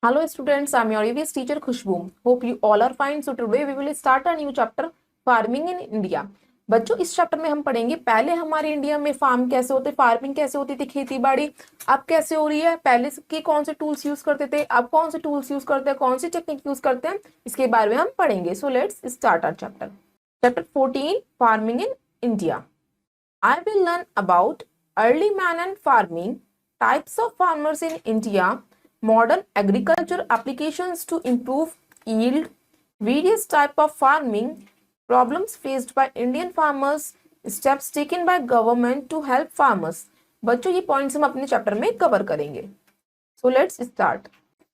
Hello students, I'm your EVS teacher Khushbू. Hope you all are fine. So today we will start a new chapter farming in India. बच्चों इस chapter में हम पढ़ेंगे पहले हमारे India में फार्म कैसे होते, फार्मिंग कैसे होती थी, खेती बाड़ी अब कैसे हो रही है, पहले के कौन से टूल्स यूज करते थे, अब कौन से टूल्स यूज करते हैं, कौन सी टेक्निक यूज करते हैं, इसके बारे में हम पढ़ेंगे. So let's start our chapter. Chapter 14 farming in India. I will learn about early man and farming, types of farmers in India, modern agriculture applications to improve yield, various type of farming, problems faced by Indian farmers, steps taken by government to help farmers. बच्चों ये points हम अपने chapter में cover करेंगे. So let's start.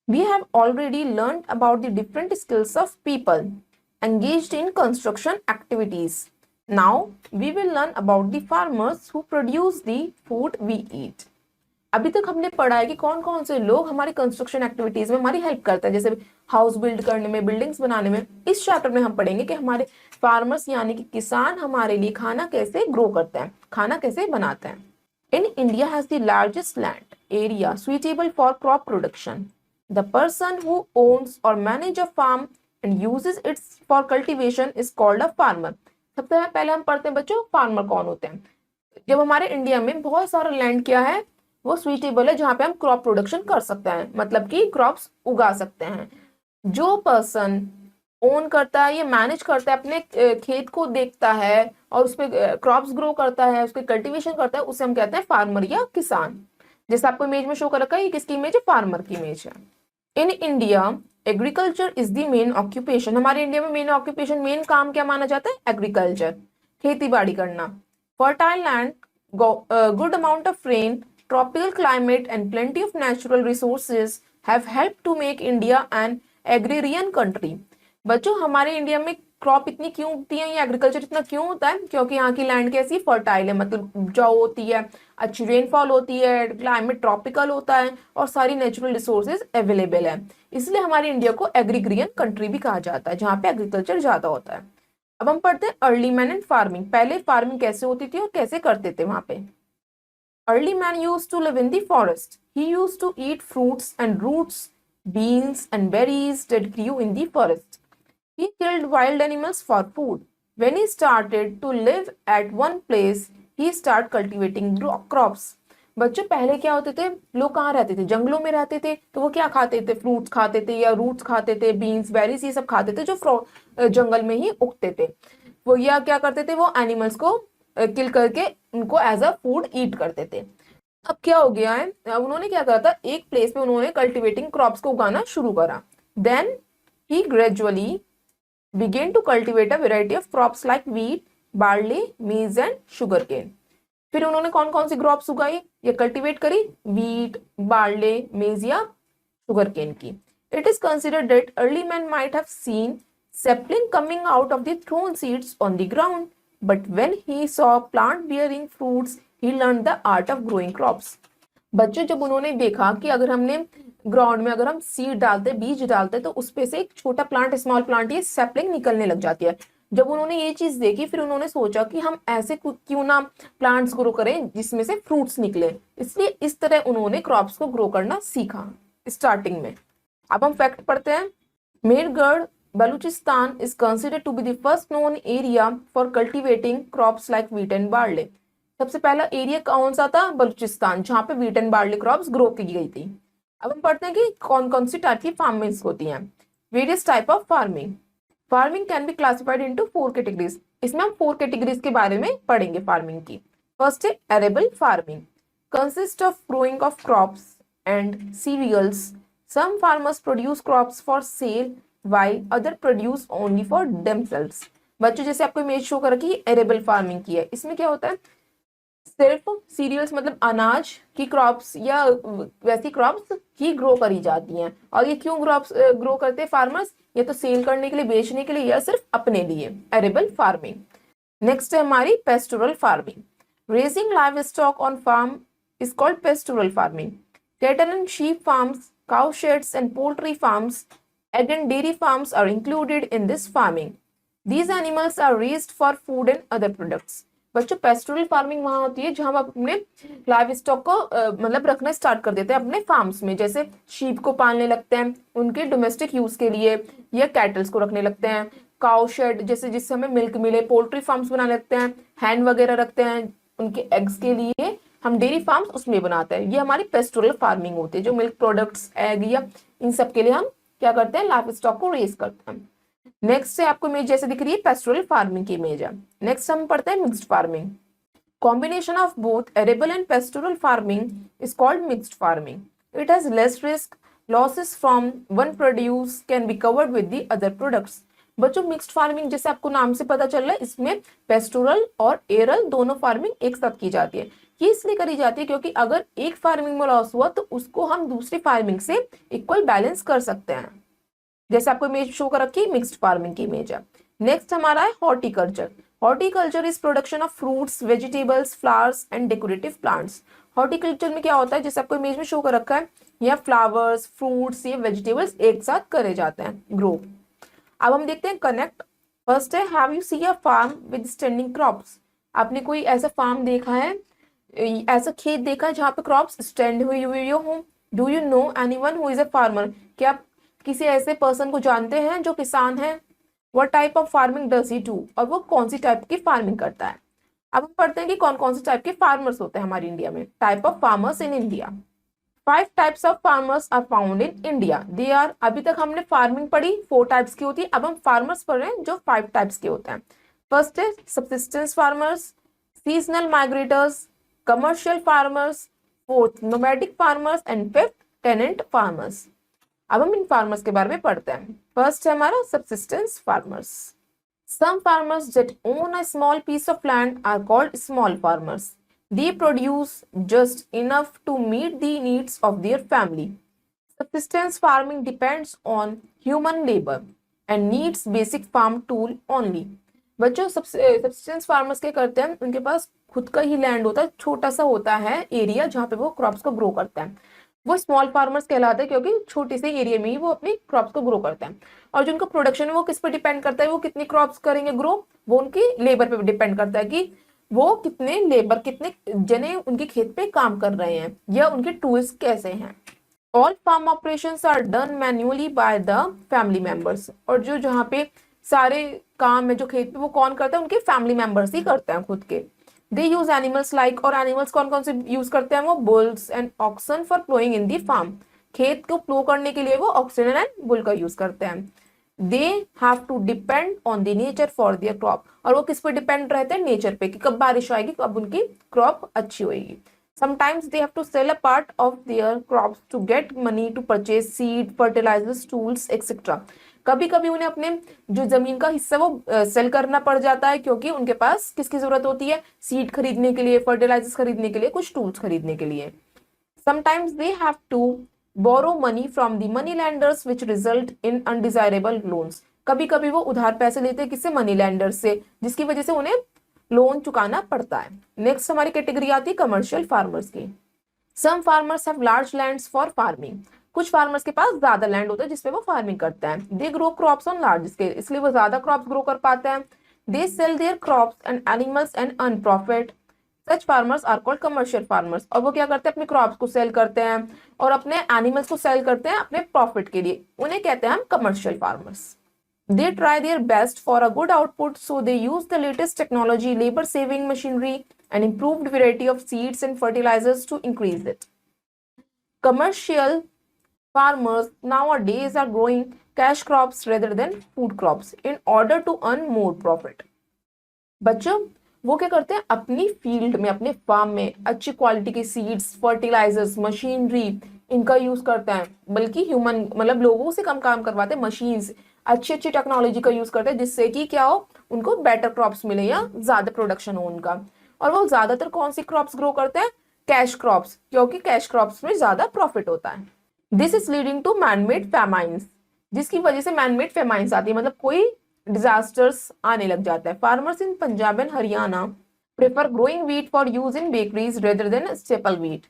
We have already learned about the different skills of people engaged in construction activities. Now we will learn about the farmers who produce the food we eat. अभी तक हमने पढ़ा है कि कौन कौन से लोग हमारी कंस्ट्रक्शन एक्टिविटीज में हमारी हेल्प करते हैं, जैसे हाउस बिल्ड करने में, बिल्डिंग्स बनाने में. इस चैप्टर में हम पढ़ेंगे कि हमारे फार्मर्स यानी कि किसान हमारे लिए खाना कैसे ग्रो करते हैं, खाना कैसे बनाते हैं. In India has the largest land area suitable for crop production. The person who owns or manage a farm and uses it for cultivation is called a farmer. सबसे पहले हम पढ़ते हैं बच्चों फार्मर कौन होते हैं. जब हमारे इंडिया में बहुत सारा लैंड क्या है, वो सुइटेबल है जहां पे हम क्रॉप प्रोडक्शन कर सकते हैं, मतलब कि क्रॉप्स उगा सकते हैं. जो पर्सन ओन करता है या मैनेज करता है, अपने खेत को देखता है और उस पर क्रॉप्स ग्रो करता है, उसके कल्टीवेशन करता है, उसे हम कहते हैं फार्मर या किसान. जैसे आपको इमेज में शो कर रखा है, ये किसकी इमेज है, फार्मर की इमेज है. In India agriculture is the main occupation. हमारे इंडिया में मेन ऑक्यूपेशन, मेन काम क्या माना जाता है, एग्रीकल्चर, खेती बाड़ी करना. Fertile land, good amount of rain, tropical climate and plenty of natural resources have helped to make India an agrarian country. बच्चों हमारे इंडिया में क्रॉप इतनी क्यों उगती है या एग्रीकल्चर इतना क्यों होता है, क्योंकि यहाँ की लैंड कैसी फर्टाइल है, मतलब उपजाऊ होती है, अच्छी रेनफॉल होती है, क्लाइमेट ट्रॉपिकल होता है और सारी नेचुरल रिसोर्सेज अवेलेबल है. इसलिए हमारे इंडिया को एग्रीग्रियन कंट्री भी कहा जाता है, जहाँ पे एग्रीकल्चर ज्यादा होता है. अब हम पढ़ते हैं अर्ली मैन एंड फार्मिंग. पहले फार्मिंग कैसे होती थी और कैसे करते थे वहां पे. Early man used to live in the forest. He used to eat fruits and roots, beans and berries that grew in the forest. He killed wild animals for food. When he started to live at one place, he started cultivating crops. बच्चों पहले क्या होते थे, लोग कहाँ रहते थे, जंगलों में रहते थे, तो वो क्या खाते थे, फ्रूट्स खाते थे या रूट्स खाते थे, बीन्स बेरीज ये सब खाते थे जो जंगल में ही उगते थे. वो या क्या करते थे, वो एनिमल्स को किल करके उनको एज अ फूड ईट करते थे. अब क्या हो गया है, अब उन्होंने क्या करा था, एक प्लेस पे उन्होंने कल्टिवेटिंग क्रॉप्स को उगाना शुरू करा. Then he gradually began to cultivate a variety of crops like wheat, barley, maize and sugar cane. फिर उन्होंने कौन कौन सी क्रॉप्स उगाई या कल्टिवेट करी, व्हीट, बार्ले, मेज या शुगर केन की. It is considered that early man might have seen sapling coming out of the thrown seeds on the ground, but when he saw plant bearing fruits, he learned the art of growing crops. बच्चों जब उन्होंने देखा कि अगर हमने ground में अगर हम सीड डालते, बीज डालते, तो उसपे से एक छोटा प्लांट, स्मॉल प्लांट, ये सैपलिंग निकलने लग जाती है. जब उन्होंने ये चीज देखी, फिर उन्होंने सोचा कि हम ऐसे क्यों ना प्लांट्स ग्रो करें जिसमें से फ्रूट्स निकले. इसलिए इस तरह उन्होंने क्रॉप्स को ग्रो करना सीखा स्टार्टिंग में. अब हम फैक्ट पढ़ते हैं. मेरगढ़, Balochistan is considered to be the first known area for cultivating crops like wheat and barley. सबसे पहला एरिया कौन सा था, बलूचिस्तान, जहां पे wheat and barley crops grow की गई थी. अब हम पढ़ते हैं कि कौन कौन सी टाइप की फार्मिंग्स होती हैं. Various type of farming. Farming can be classified into 4 categories. इसमें हम 4 कैटेगरीज के बारे में पढ़ेंगे फार्मिंग की. फर्स्ट है arable farming, consist of growing of crops and cereals. Some farmers produce crops for sale while other produce only for themselves. बच्चों जैसे आपको इमेज शो कर रखी है, एरेबल फार्मिंग की है. इसमें क्या होता है, सिर्फ सीरियल्स मतलब अनाज की क्रॉप्स या वैसी क्रॉप्स ही ग्रो करी जाती हैं. और ये क्यों क्रॉप्स ग्रो करते हैं फार्मर्स, ये तो सेल करने के लिए, बेचने के लिए या सिर्फ अपने लिए. Arable farming. नेक्स्ट है हमारी pastoral farming. Raising livestock on farm is called pastoral farming. Cattle and sheep farms, cow sheds and poultry farms, egg and dairy farms are included in this farming. These animals are raised for food and other products. बच्चों pastoral farming वहां होती है जहां आप अपने live stock को मतलब रखना स्टार्ट कर देते हैं अपने फार्म्स में, जैसे शीप को पालने लगते हैं उनके डोमेस्टिक यूज के लिए, या कैटल्स को रखने लगते हैं, काउ शेड जैसे जिससे हमें मिल्क मिले, पोल्ट्री फार्म्स बनाने लगते हैं, हैन वगैरह रखते हैं उनके एग्स के लिए, हम डेयरी फार्म्स उसमें बनाते हैं। ये हमारी पेस्टोरल फार्मिंग होती है, जो मिल्क प्रोडक्ट्स, एग या इन सब के लिए हम क्या करते हैं, लाइव स्टॉक को रेज करते हैं। नेक्स्ट से आपको इमेज जैसे दिख रही है पेस्टोरल फार्मिंग की इमेज है। नेक्स्ट हम पढ़ते हैं mixed farming. Combination of both arable and pastoral farming is called mixed farming. It has less risk, losses from one produce can be covered with the other products. बच्चों mixed farming जैसे आपको नाम से पता चल रहा है, इसमें पेस्टोरल और एरल दोनों फार्मिंग एक साथ की जाती है। ये इसलिए करी जाती है क्योंकि अगर एक फार्मिंग में लॉस हुआ तो उसको हम दूसरी फार्मिंग से इक्वल बैलेंस कर सकते हैं। जैसे आपको इमेज शो कर रखी है मिक्स्ड फार्मिंग की इमेज है। नेक्स्ट हमारा है horticulture. Horticulture is production of fruits, vegetables, flowers and decorative plants. Horticulture में क्या होता है, जैसे आपको इमेज में शो कर रखा है, यहाँ फ्लावर्स, फ्रूट्स, ये वेजिटेबल्स एक साथ करे जाते हैं ग्रो। अब हम देखते हैं कनेक्ट। फर्स्ट है have you see a farm with standing crops. आपने कोई ऐसा फार्म देखा है, ऐसा खेत देखा है जहाँ पे क्रॉप्स स्टैंड हुई हुई हो। Do you know anyone who is a farmer. क्या आप किसी ऐसे पर्सन को जानते हैं जो किसान है। What type of farming does he do, और वो कौन सी टाइप की फार्मिंग करता है। अब हम पढ़ते हैं कि कौन कौन से टाइप के फार्मर्स होते हैं हमारे इंडिया में। Type of farmers in India. 5 types of farmers are found in India. They are, अभी तक हमने फार्मिंग पढ़ी 4 टाइप्स की होती है, अब हम फार्मर्स पढ़ रहे हैं जो 5 टाइप्स के होते हैं। फर्स्ट है subsistence farmers, seasonal migrators, commercial farmers, fourth nomadic farmers and fifth tenant farmers. अब हम इन फार्मर्स के बारे में पढ़ते हैं। फर्स्ट है हमारा subsistence farmers. Some farmers that own a small piece of land are called small farmers. They produce just enough to meet the needs of their family. Subsistence farming depends on human labor and needs basic farm tool only. बच्चों subsistence farmers क्या करते हैं, उनके पास खुद का ही land होता है, छोटा सा होता है एरिया जहाँ पे वो क्रॉप्स को ग्रो करते हैं। वो स्मॉल फार्मर्स कहलाते हैं क्योंकि छोटे से एरिया में ही वो अपनी क्रॉप्स को ग्रो करते हैं। और जो उनका प्रोडक्शन है वो किस पे डिपेंड करता है, वो कितनी क्रॉप्स करेंगे ग्रो, वो उनकी लेबर पे डिपेंड करता है कि वो कितने लेबर, कितने जने उनके खेत पे काम कर रहे हैं या उनके टूल्स कैसे हैं। All farm operations are done manually by the family members. और जो जहाँ पे सारे काम है जो खेत पे वो कौन करता है, उनके फैमिली मेंबर्स ही करते हैं खुद के। दे यूज एनिमल्स लाइक, और एनिमल्स कौन कौन से यूज करते हैं वो, bulls and oxen for ploughing in the farm. खेत को प्लो करने के लिए वो ऑक्सन एंड बुल का यूज करते हैं। They have to depend on the nature for their crop. और वो किस पे डिपेंड रहते हैं, नेचर पे, कि कब बारिश आएगी, कब उनकी क्रॉप अच्छी होगी। Sometimes they have to sell a part of their crops to get money to purchase seed, fertilizers, tools, etc. कभी कभी उन्हें अपने जो जमीन का हिस्सा वो सेल करना पड़ जाता है क्योंकि उनके पास किसकी जरूरत होती है, सीड खरीदने के लिए, फर्टिलाइजर्स खरीदने के लिए, कुछ टूल्स खरीदने के लिए। Sometimes they have to borrow money from the money lenders which result in undesirable loans. कभी कभी वो उधार पैसे लेते हैं किससे, मनी लैंडर से, जिसकी वजह से उन्हें लोन चुकाना पड़ता है। नेक्स्ट हमारी कैटेगरी आती है कमर्शियल फार्मर्स की। Some farmers have large lands for farming. कुछ फार्मर्स के पास ज्यादा लैंड होता है जिसपे वो फार्मिंग करते हैं। They grow crops on large scale, इसलिए वो ज्यादा क्रॉप्स ग्रो कर पाते हैं। They sell their crops and animals and earn profit. Such farmers are called commercial farmers. और वो क्या करते हैं, अपने क्रॉप्स को सेल करते हैं और अपने एनिमल्स को सेल करते हैं अपने प्रॉफिट के लिए, उन्हें कहते हैं हम commercial farmers. They try their best for a good output, so they use the latest technology, labor-saving machinery, and improved variety of seeds and fertilizers to increase it. Commercial farmers nowadays are growing cash crops rather than food crops in order to earn more profit. बच्चों वो क्या करते हैं, अपनी field में, अपने farm में अच्छी क्वालिटी की सीड्स, फर्टिलाइजर्स, मशीनरी इनका यूज करते हैं, बल्कि ह्यूमन मतलब लोगों से कम काम करवाते हैं, मशीन्स अच्छी अच्छी टेक्नोलॉजी का यूज करते हैं जिससे कि क्या हो, उनको बेटर क्रॉप्स मिले या ज्यादा प्रोडक्शन हो उनका। और वो ज्यादातर कौन सी क्रॉप्स ग्रो करते हैं, कैश क्रॉप्स, क्योंकि कैश क्रॉप्स में ज्यादा प्रॉफिट होता है। This is leading to manmade famines, जिसकी वजह से मैनमेड फेमाइंस आती है, मतलब कोई डिजास्टर्स आने लग जाता है। Farmers in Punjab and Haryana prefer growing wheat for use in bakeries rather than staple wheat.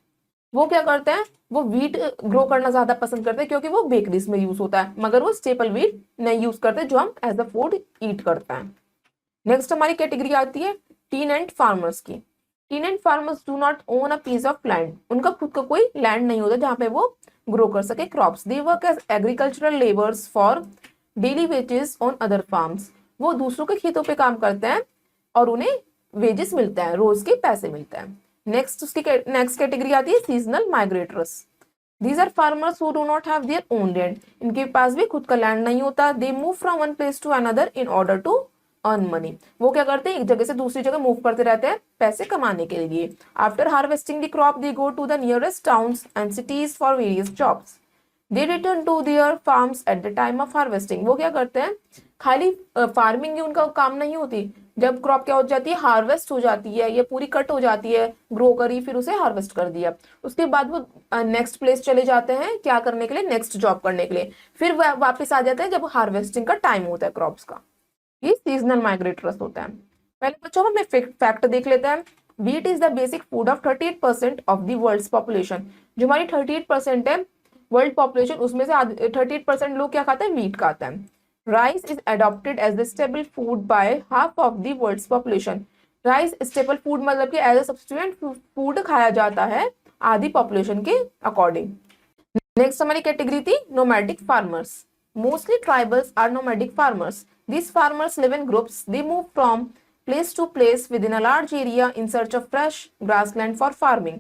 वो क्या करते हैं, वो व्हीट ग्रो करना ज्यादा पसंद करते हैं क्योंकि वो बेकरीज में यूज होता है, मगर वो स्टेपल व्हीट नहीं यूज करते जो हम एज अ फूड ईट करते हैं। नेक्स्ट हमारी कैटेगरी आती है टीनेंट फार्मर्स की। Tenant farmers do not own a piece of land, उनका खुद का कोई लैंड नहीं होता जहाँ पे वो ग्रो कर सके crops. They work as agricultural labours for daily wages on other farms, वो दूसरों के खेतों पे काम करते हैं और उन्हें वेजेस मिलता है, रोज के पैसे मिलते हैं। नेक्स्ट उसकी नेक्स्ट कैटेगरी आती है seasonal migrators. These are farmers who do not have their own land, इनके पास भी खुद का लैंड नहीं होता। They move from one place to another in order to earn money, वो क्या करते हैं एक जगह से दूसरी जगह मूव करते रहते हैं पैसे कमाने के लिए। After harvesting the crop they go to the nearest towns and cities for various jobs. They return to their farms at the time of harvesting, वो क्या करते हैं खाली फार्मिंग ही उनका काम नहीं होती, जब क्रॉप क्या हो जाती है हार्वेस्ट हो जाती है या पूरी कट हो जाती है, ग्रो करी फिर उसे हार्वेस्ट कर दिया, उसके बाद वो नेक्स्ट प्लेस चले जाते हैं क्या करने के लिए, नेक्स्ट जॉब करने के लिए, फिर वापस आ जाते हैं जब हार्वेस्टिंग का टाइम होता है क्रॉप्स का। ये सीजनल माइग्रेटर्स होता है। पहले बच्चों हम फैक्ट देख लेते हैं। Wheat is the basic food of 38% of the world's population, जो हमारी 38% है वर्ल्ड पॉपुलेशन, उसमें से 38% लोग क्या खाते हैं, व्हीट खाते हैं। Rice is adopted as the stable food by half of the world's population, rice stable food मतलब कि एज अ सब्स्टिट्यूएंट फूड खाया जाता है आधी पॉपुलेशन के अकॉर्डिंग। नेक्स्ट हमारी कैटेगरी थी nomadic farmers. Mostly tribals are nomadic farmers. These farmers live in groups. They move from place to place within a large area in search of fresh grassland for farming.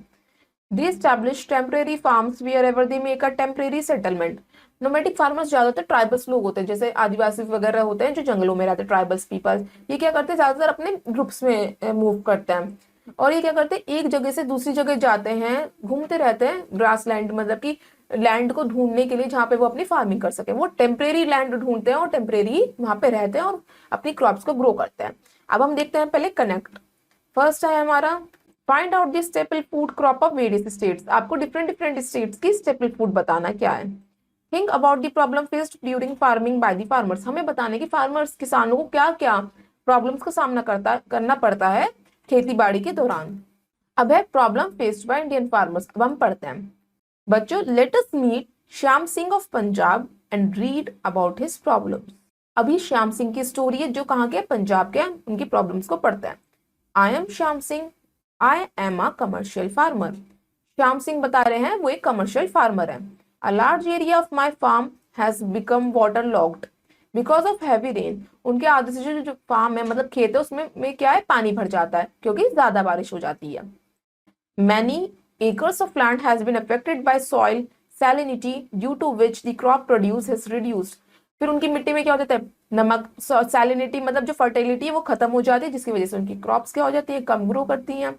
They establish temporary farms wherever they make a temporary settlement. Nomadic farmers ज्यादातर tribals लोग होते हैं, जैसे आदिवासी वगैरह होते हैं जो जंगलों में रहते हैं, ट्राइबल्स पीपल। ये क्या करते हैं ज्यादातर अपने ग्रुप्स में मूव करते हैं और ये क्या करते हैं एक जगह से दूसरी जगह जाते हैं, घूमते रहते हैं, ग्रास लैंड मतलब कि लैंड को ढूंढने के लिए जहाँ पे वो अपनी फार्मिंग कर सके। वो टेम्परेरी लैंड ढूंढते हैं और टेम्परेरी वहां पे रहते हैं और अपनी क्रॉप्स को ग्रो करते हैं। अब हम देखते हैं पहले कनेक्ट। फर्स्ट है हमारा find out the staple food crop of various states, आपको डिफरेंट डिफरेंट स्टेट्स की स्टेपल फूड बताना क्या है। Think about the problem faced during farming bye the farmers, हमें बताने की फार्मर्स किसानों को क्या क्या प्रॉब्लम्स का सामना करना पड़ता है खेती बाड़ी के दौरान। अब है problem faced by Indian farmers. अब हम पढ़ते हैं बच्चों, let us meet Shyam Singh of Punjab and read about his problems. अभी श्याम सिंह की स्टोरी है जो कहाँ के, पंजाब के, उनकी प्रॉब्लम्स को पढ़ते हैं। I am Shyam Singh, I am a commercial farmer. Shyam Singh बता रहे हैं वो एक कमर्शियल फार्मर है। A large area of my farm has become water locked because of heavy rain. उनके आधे से जो फार्म है मतलब खेत है उसमें क्या है, पानी भर जाता है क्योंकि ज्यादा बारिश हो जाती है। Many acres of land has been affected by soil salinity due to which the crop produce has reduced। फिर उनकी मिट्टी में क्या हो जाता है, नमक, सैलिनिटी मतलब जो फर्टिलिटी है वो खत्म हो जाती है जिसकी वजह से उनकी क्रॉप्स क्या हो जाती है, कम ग्रो करती हैं।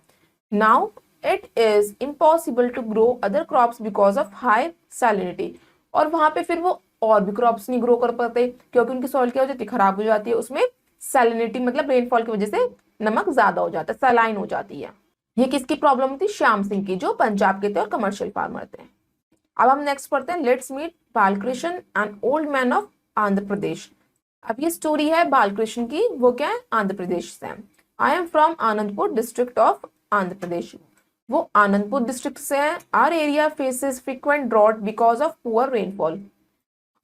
Now it is impossible to grow other crops because of high salinity, और वहां पे फिर वो और भी क्रॉप्स नहीं ग्रो कर पाते क्योंकि उनकी सॉइल क्या हो जाती है, खराब हो जाती है, उसमें सैलिनिटी मतलब रेनफॉल की वजह से नमक ज्यादा हो जाता है, सैलाइन हो जाती है। ये किसकी प्रॉब्लम थी, श्याम सिंह की, जो पंजाब के थे और कमर्शियल फार्मर थे। अब हम नेक्स्ट पढ़ते हैं let's meet Balakrishna and old man of Andhra Pradesh. अब ये स्टोरी है बालकृष्ण की, वो क्या है, आंध्र प्रदेश से। I am from Anandpur district of Andhra Pradesh, वो आनंदपुर डिस्ट्रिक्ट से है। Our area faces frequent drought because of poor rainfall.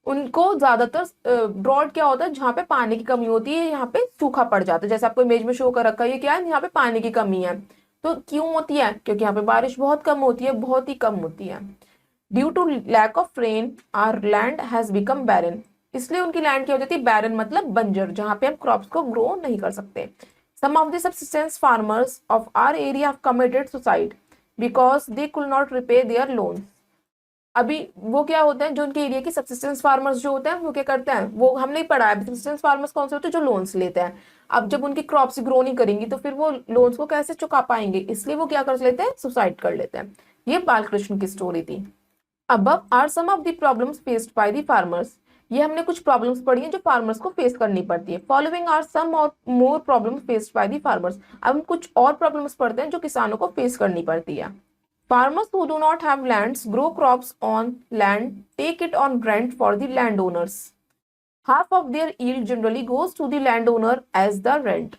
उनको ज्यादातर ड्रॉट क्या होता है, जहाँ पे पानी की कमी होती है, यहाँ पे सूखा पड़ जाता है, जैसे आपको इमेज में शो कर रखा है, ये क्या है, यहाँ पे पानी की कमी है। तो क्यों होती है, क्योंकि यहाँ पे बारिश बहुत कम होती है, बहुत ही कम होती है। Due to lack of rain our land has become barren, इसलिए उनकी लैंड क्या हो जाती है, बैरन मतलब बंजर, जहाँ पे हम क्रॉप्स को ग्रो नहीं कर सकते। Some of the subsistence farmers of our area have committed suicide because they could not repay their loans. अभी वो क्या होता है, जो उनके एरिया के सबसिस्टेंस फार्मर्स जो होते हैं वो क्या करते हैं, वो हमने पढ़ा है सबसिस्टेंस फार्मर्स कौन से होते हैं, जो लोन्स लेते हैं। अब जब उनकी क्रॉप्स ग्रो नहीं करेंगी तो फिर वो लोन्स को कैसे चुका पाएंगे, इसलिए वो क्या कर लेते हैं, सुसाइड कर लेते हैं। ये बालकृष्ण की स्टोरी थी। अब are some of the problems faced by the farmers, ये हमने कुछ प्रॉब्लम्स पढ़ी हैं जो फार्मर्स को फेस करनी पड़ती है। फॉलोइंग आर सम और more problems faced by the farmers. अब हम कुछ और प्रॉब्लम्स पढ़ते हैं जो किसानों को फेस करनी पड़ती है। Farmers who do not have lands grow crops on land, take it on rent for the landowners. Half of their yield generally goes to the landowner as the rent.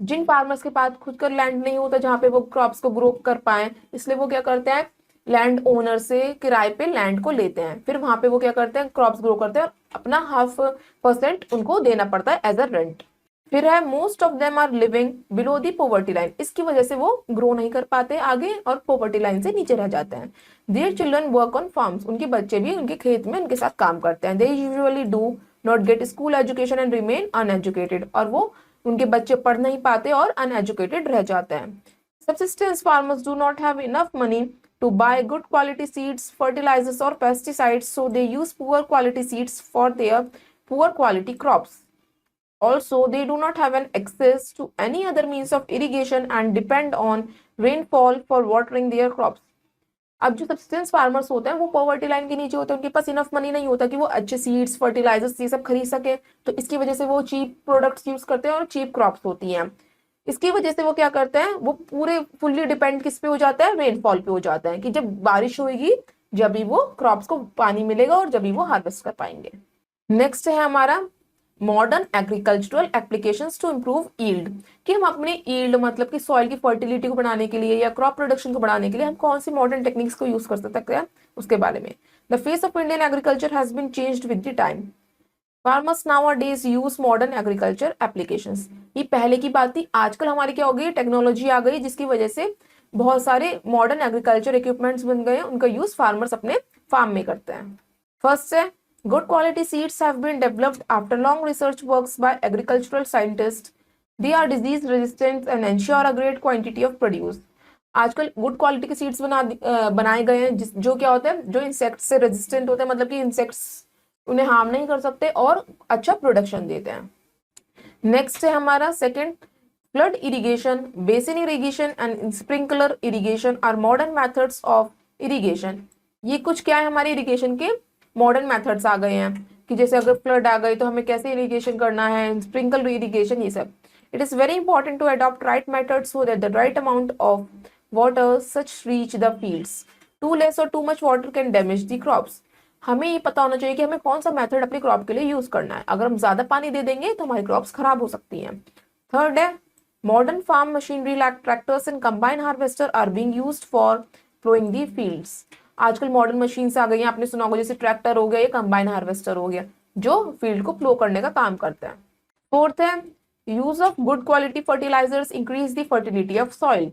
जिन farmers के पास खुद का land नहीं होता जहाँ पे वो क्रॉप्स को ग्रो कर पाए, इसलिए वो क्या करते हैं, लैंड ओनर से किराए पे लैंड को लेते हैं, फिर वहां पे वो क्या करते हैं, क्रॉप्स ग्रो करते हैं, अपना 0.5% उनको देना पड़ता है एज अ रेंट। फिर है most of them are living below the poverty line, इसकी वजह से वो ग्रो नहीं कर पाते आगे और पॉवर्टी लाइन से नीचे रह जाते हैं। Their children work on farms, उनके बच्चे भी उनके खेत में उनके साथ काम करते हैं। They usually do not gate school education and remain uneducated, और वो उनके बच्चे पढ़ नहीं पाते और अनएजुकेटेड रह जाते हैं। Subsistence farmers do not have enough money to buy good quality seeds, fertilizers or pesticides, so they use poor quality seeds for their poor quality crops. Also, they do not have an access to any other means of irrigation and depend on rainfall for watering their crops. अब जो subsistence farmers होते हैं वो poverty line के नीचे होते हैं, उनके पास इनफ मनी नहीं होता कि वो अच्छे सीड्स फर्टिलाइजर्स ये सब खरीद सके, तो इसकी वजह से वो चीप प्रोडक्ट्स यूज करते हैं और चीप क्रॉप्स होती हैं। इसकी वजह से वो क्या करते हैं, वो पूरे फुल्ली डिपेंड किस पे हो जाता है, रेनफॉल पे हो जाता है, कि जब बारिश होगी जब भी वो क्रॉप्स को पानी मिलेगा और जब भी वो हार्वेस्ट कर पाएंगे। नेक्स्ट है हमारा modern agricultural applications to improve yield, कि हम अपने यील्ड मतलब कि सॉइल की फर्टिलिटी को बढ़ाने के लिए या क्रॉप प्रोडक्शन को बढ़ाने के लिए हम कौन सी मॉडर्न टेक्निक्स को यूज कर सकते हैं उसके बारे में। The face of Indian agriculture has been changed with the time. Farmers nowadays use modern agriculture applications. ये पहले की बात थी, आजकल हमारी क्या हो गई, टेक्नोलॉजी आ गई जिसकी वजह से बहुत सारे मॉडर्न एग्रीकल्चर इक्विपमेंट्स बन गए हैं, उनका यूज फार्मर्स अपने फार्म में करते हैं। फर्स्ट है good quality seeds have been developed after long research works by agricultural scientists. They are disease resistant and ensure a great quantity of produce. आजकल गुड क्वालिटी के सीड्स बनाए गए हैं जो क्या होता है, जो इंसेक्ट से रेजिस्टेंट होते हैं, मतलब कि इंसेक्ट्स उन्हें हार्म नहीं कर सकते और अच्छा प्रोडक्शन देते हैं। नेक्स्ट है हमारा second, flood irrigation, basin irrigation and sprinkler irrigation are modern methods of irrigation. ये कुछ क्या है, हमारे इरिगेशन के मॉडर्न मेथड्स आ गए हैं, कि जैसे अगर फ्लड आ गई तो हमें कैसे इरिगेशन करना है, स्प्रिंकल इरिगेशन, ये सब। It is very important to adopt right methods so that the right amount of water such reach the fields. Too less और too much water can damage the crops. हमें ये पता होना चाहिए कि हमें कौन सा मेथड अपनी क्रॉप के लिए यूज करना है। अगर हम ज्यादा पानी दे देंगे तो हमारी क्रॉप्स खराब हो सकती हैं। थर्ड है modern farm machinery like tractors and combine harvester are being used for ploughing the fields. आजकल मॉडर्न मशीन आ गई हैं, आपने सुना होगा, जैसे ट्रैक्टर हो गया या कंबाइन हार्वेस्टर हो गया, जो फील्ड को प्लो करने का काम करते हैं। फोर्थ है use of good quality fertilisers increase the fertility of soil.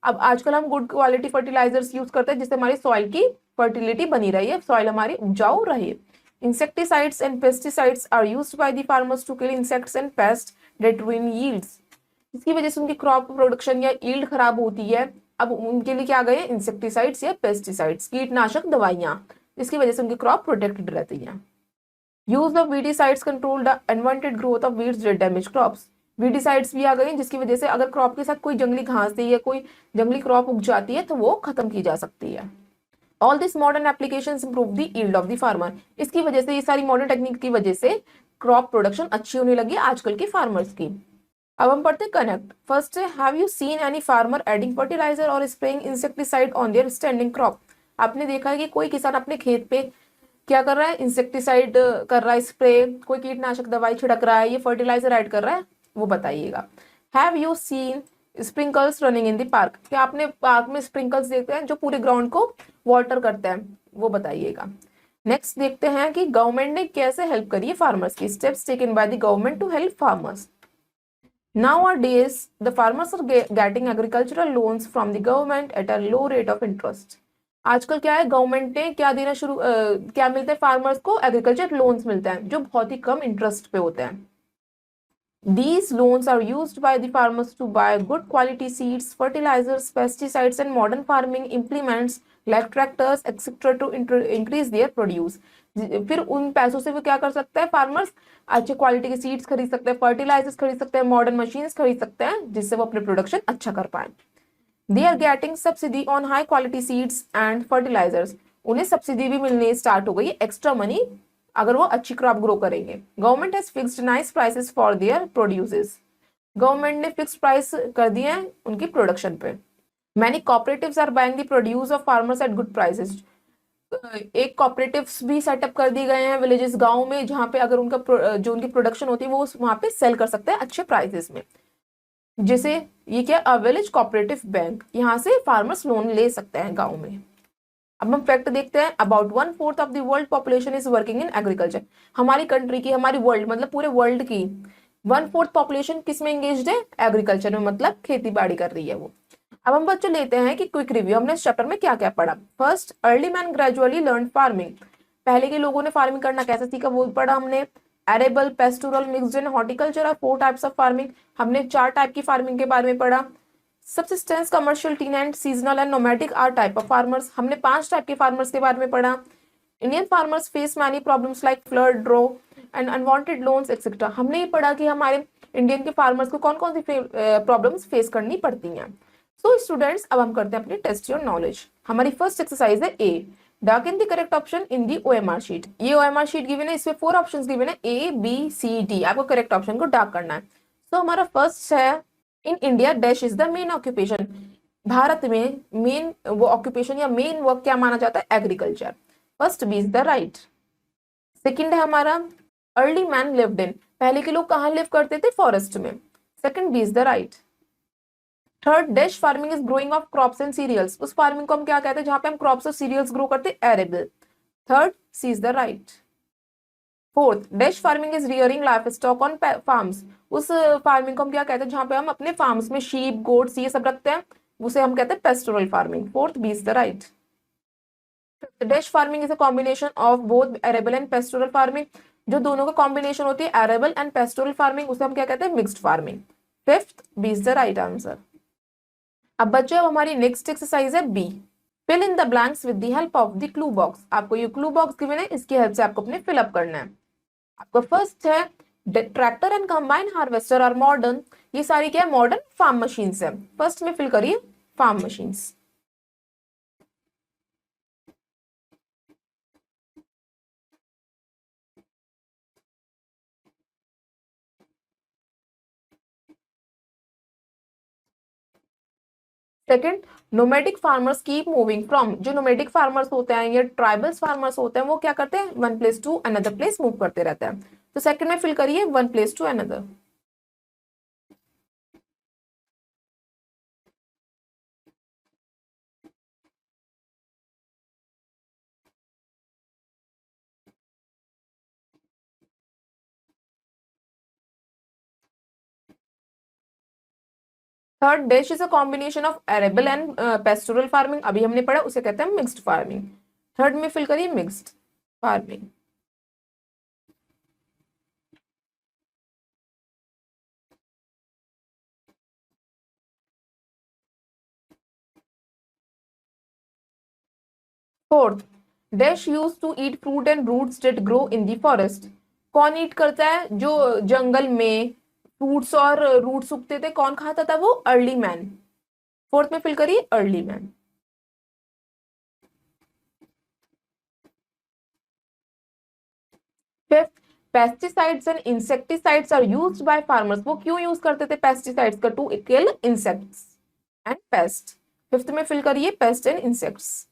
अब आजकल हम गुड क्वालिटी फर्टिलाइजर्स यूज करते हैं जिससे हमारी सॉइल की फर्टिलिटी बनी रही है, सॉइल हमारी उपजाऊ रहे। Insecticides and pesticides are used by the farmers to kill insects and pest that ruin yields. इसकी वजह से उनकी क्रॉप प्रोडक्शन या यील्ड खराब होती है। अब उनके लिए क्या गए, इंसेक्टिसाइड्स या पेस्टिसाइड्स, कीटनाशक दवाइयां, इसकी वजह से उनकी क्रॉप प्रोटेक्टेड रहती है। Use of weedicides control the unwanted growth of weeds that damage crops. Weedicides भी आ गए जिसकी वजह से अगर क्रॉप के साथ कोई जंगली घास या कोई जंगली क्रॉप उग जाती है तो वो खत्म की जा सकती है। All this modern applications improve the yield of the farmer. इसकी वजह से, ये सारी मॉडर्न टेक्निक की वजह से क्रॉप प्रोडक्शन अच्छी होने लगी आजकल के फार्मर्स की। अब हम पढ़ते कनेक्ट। फर्स्ट है have you seen any farmer adding fertiliser और spraying insecticide on their standing crop. आपने देखा है कि कोई किसान अपने खेत पे क्या कर रहा है, इंसेक्टिसाइड कर रहा है स्प्रे, कोई कीटनाशक दवाई छिड़क रहा है, ये फर्टिलाइजर ऐड कर रहा है, वो बताइएगा। Have you scene sprinkles running in the park. क्या आपने पार्क में स्प्रिंकल्स देखते हैं जो पूरे ग्राउंड को वाटर करते हैं, वो बताइएगा। नेक्स्ट देखते हैं कि गवर्नमेंट ने कैसे हेल्प करी है फार्मर्स की। Steps taken by the government to help farmers. Nowadays, the farmers are getting agricultural loans from the government at a low rate of interest. आजकल क्या है, गवर्नमेंट ने क्या देना क्या मिलता है फार्मर्स को, एग्रीकल्चर लोन्स मिलते हैं जो बहुत ही कम इंटरेस्ट पे होते हैं। These loans are used by the farmers to buy good quality seeds, fertilizers, pesticides and modern farming implements like tractors etc. to increase their produce. फिर उन पैसों से वो क्या कर सकता है फार्मर्स, अच्छे क्वालिटी के सीड्स खरीद सकते हैं, फर्टिलाइजर्स खरीद सकते हैं, मॉडर्न मशीन्स खरीद सकते हैं जिससे वो अपने प्रोडक्शन अच्छा कर पाए। They are getting subsidy on high quality seeds and fertilisers. उन्हें सब्सिडी भी मिलने स्टार्ट हो गई, एक्स्ट्रा मनी अगर वो अच्छी क्रॉप ग्रो करेंगे। Government has fixed nice prices for their produces. Government ने फिक्स प्राइस कर दिए हैं उनकी प्रोडक्शन पे। Many cooperatives are buying the produce of farmers at good prices. एक कॉपरेटिव्स भी सेटअप कर दिए गए हैं विलेजेस, गांव में, जहां पे अगर उनका जो उनकी प्रोडक्शन होती है वो वहां पे सेल कर सकते हैं अच्छे प्राइसेस में। जैसे ये क्या, अ विलेज कोऑपरेटिव बैंक, यहाँ से फार्मर्स लोन ले सकते हैं गांव में। अब हम फैक्ट देखते हैं। About 1/4 of the world population is working in agriculture. हमारी कंट्री की, हमारी वर्ल्ड मतलब पूरे वर्ल्ड की 1/4 पॉपुलेशन किस में एंगेज्ड है, एग्रीकल्चर में, मतलब खेती बाड़ी कर रही है वो। अब हम बच्चों लेते हैं कि क्विक रिव्यू, हमने इस चैप्टर में क्या क्या पढ़ा। First, early man gradually learn farming, पहले के लोगों ने फार्मिंग करना कैसे सीखा वो पढ़ा हमने। Arable, pastoral, mixed and horticulture are 4 types of farming, हमने 4 टाइप की फार्मिंग के बारे में पढ़ा। Subsistence, commercial, tenant, seasonal and nomadic are type of farmers, हमने 5 टाइप के फार्मर्स के बारे में पढ़ा। Indian farmers face many problems like flood, drought and unwanted loans etcetera, हमने ये पढ़ा कि हमारे इंडियन के फार्मर्स को कौन कौन सी प्रॉब्लम्स फेस करनी पड़ती हैं। सो स्टूडेंट्स, अब हम करते हैं अपनी टेस्ट योर नॉलेज। हमारी फर्स्ट एक्सरसाइज है A, dark in the correct option in the OMR sheet. ये ओएमआर शीट गिवन है, इसमें 4 ऑप्शंस गिवन है, ए बी सी डी, आपको करेक्ट ऑप्शन को डार्क करना है। सो हमारा फर्स्ट है, in India dash is the main occupation, Bharat में मेन वो ऑक्यूपेशन या मेन वर्क क्या माना जाता है, agriculture. First B is the right. Second है हमारा, अर्ली मैन लिव्ड इन, पहले के लोग कहाँ लिव करते थे, फॉरेस्ट में। Second B is the right. Third, dash farming is growing of crops and cereals, उस फार्मिंग को हम क्या कहते हैं जहां पे हम क्रॉप्स और सीरियल्स ग्रो करते हैं, arable. Third, C is the right. Fourth, dash farming is rearing livestock on farms, उस फार्मिंग को हम क्या कहते हैं जहां पे हम अपने फार्म्स में शीप, गोट्स ये सब रखते हैं, उसे हम कहते हैं pastoral farming. Fourth, B is the right. Dash farming is a combination of both arable and pastoral farming, जो दोनों का कॉम्बिनेशन होती है एरेबल एंड पेस्टोरल फार्मिंग, उसे हम क्या कहते हैं, mixed farming. Fifth, B is the right answer. अब बच्चों हमारी नेक्स्ट एक्सरसाइज है B, fill in the blanks with the help of the clue box, आपको ये क्लू बॉक्स गिवन है, इसकी हेल्प से आपको अपने फिल अप करना है। आपका फर्स्ट है, tractor and combine harvester are modern, ये सारी क्या है, मॉडर्न फार्म मशीन्स है। फर्स्ट में फिल करिए farm machines. Second, nomadic farmers keep moving from, जो नोमैडिक फार्मर्स होते हैं या ट्राइबल्स फार्मर्स होते हैं वो क्या करते हैं, one place to another place move करते रहते हैं। तो सेकंड में फिल करिए one place to another. Third, dash is a combination of arable and pastoral farming, अभी हमने पढ़ा, उसे कहते हैं मिक्स्ड फार्मिंग। थर्ड में फिल करिए mixed farming. Fourth, dash use to eat fruit and roots that grow in the forest, कौन eat करता है, जो जंगल में फ्रूट्स और रूट्स उगते थे, कौन खाता था वो, अर्ली मैन। फोर्थ में फिल करिए early man. Fifth, pesticides and insecticides are used by farmers, वो क्यों यूज करते थे पेस्टिसाइड्स का, to kill insects and pest. Fifth में फिल करिए पेस्ट एंड इंसेक्ट्स।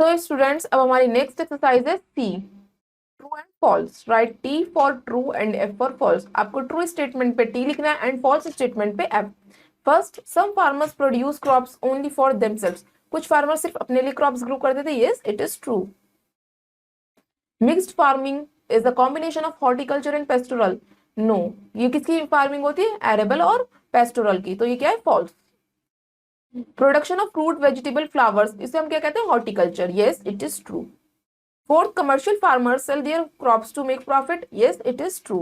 तो स्टूडेंट्स, अब हमारी नेक्स्ट एक्सरसाइज है C, true and false, write T for true and F for false, आपको ट्रू स्टेटमेंट पे टी लिखना है एंड फॉल्स स्टेटमेंट पे F. First, some farmers produce crops only for themselves, कुछ फार्मर सिर्फ अपने लिए क्रॉप्स ग्रो करते थे, yes it is true. Mixed farming is the combination of horticulture and pastoral, no, ये किसकी फार्मिंग होती है, एरेबल और पेस्टोरल की, तो ये क्या है, false. Production of fruit, vegetable, flowers, इसे हम क्या कहते हैं, horticulture, yes it is true. Fourth, commercial farmers sell their crops to make profit, yes it is true,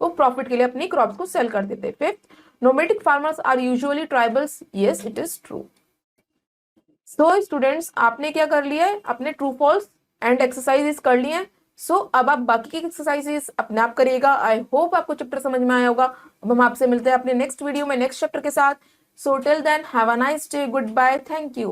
वो प्रॉफिट के लिए अपनी क्रॉप्स को सेल करते थे। Fifth, nomadic farmers are usually tribals, yes it is true. So students, आपने क्या कर लिया है, अपने ट्रू फॉल्स एंड एक्सरसाइजेस कर लिए हैं। सो अब आप बाकी की एक्सरसाइजेस अपने आप करिएगा। आई होप आपको चैप्टर समझ में आया होगा। अब हम आपसे मिलते हैं अपने नेक्स्ट वीडियो में नेक्स्ट चैप्टर के साथ। So till then have a nice day, goodbye, thank you.